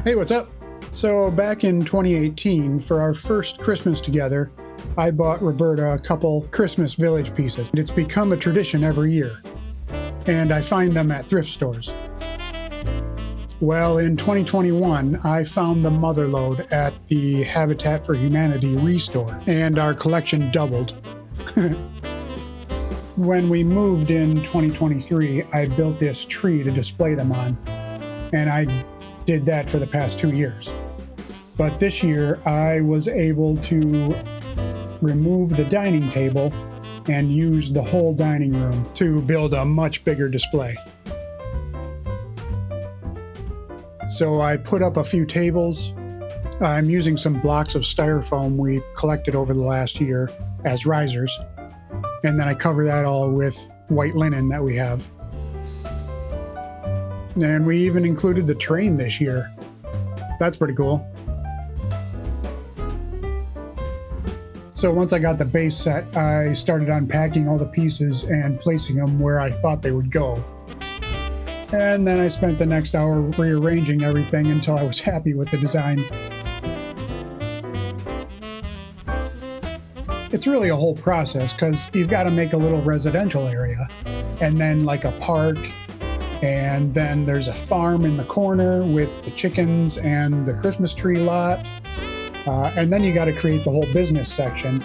Hey, what's up? So back in 2018, for our first Christmas together, I bought Roberta a couple Christmas Village pieces. It's become a tradition every year, and I find them at thrift stores. Well, in 2021, I found the mother lode at the Habitat for Humanity Restore, and our collection doubled. When we moved in 2023, I built this tree to display them on, and I did that for the past 2 years. But this year, I was able to remove the dining table and use the whole dining room to build a much bigger display. So I put up a few tables. I'm using some blocks of styrofoam we collected over the last year as risers. And then I cover that all with white linen that we have. And we even included the train this year. That's pretty cool. So once I got the base set, I started unpacking all the pieces and placing them where I thought they would go. And then I spent the next hour rearranging everything until I was happy with the design. It's really a whole process because you've got to make a little residential area and then like a park. And then there's a farm in the corner with the chickens and the Christmas tree lot. And then you got to create the whole business section.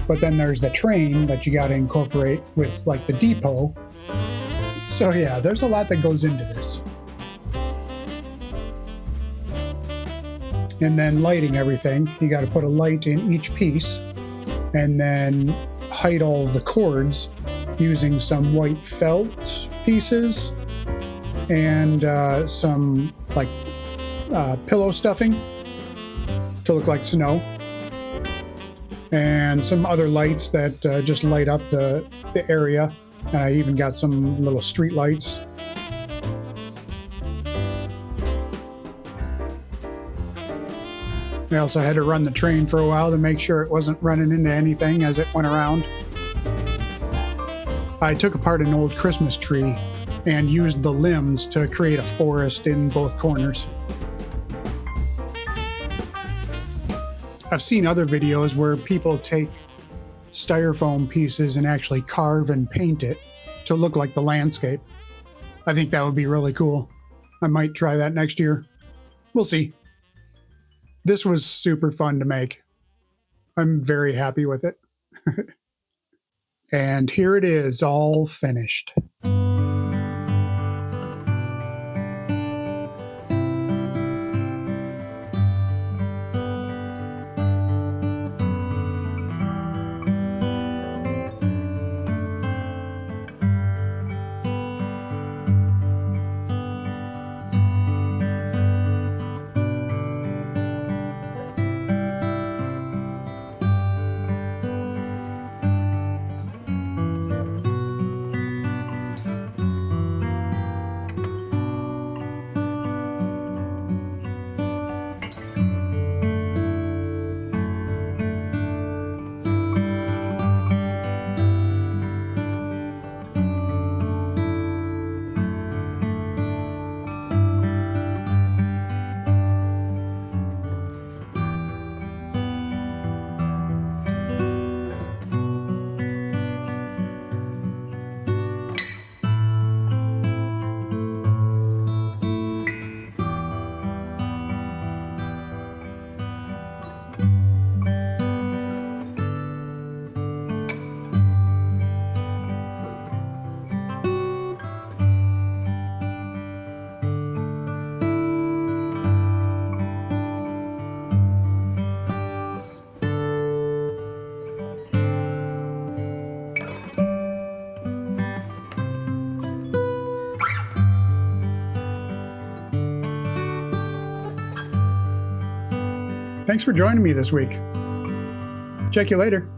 But then there's the train that you got to incorporate with like the depot. So yeah, there's a lot that goes into this. And then lighting everything. You got to put a light in each piece and then height all the cords using some white felt pieces and some like pillow stuffing to look like snow, and some other lights that just light up the area. And I even got some little street lights. I also had to run the train for a while to make sure it wasn't running into anything as it went around. I took apart an old Christmas tree and used the limbs to create a forest in both corners. I've seen other videos where people take styrofoam pieces and actually carve and paint it to look like the landscape. I think that would be really cool. I might try that next year. We'll see. This was super fun to make. I'm very happy with it. And here it is, all finished. Thanks for joining me this week. Check you later.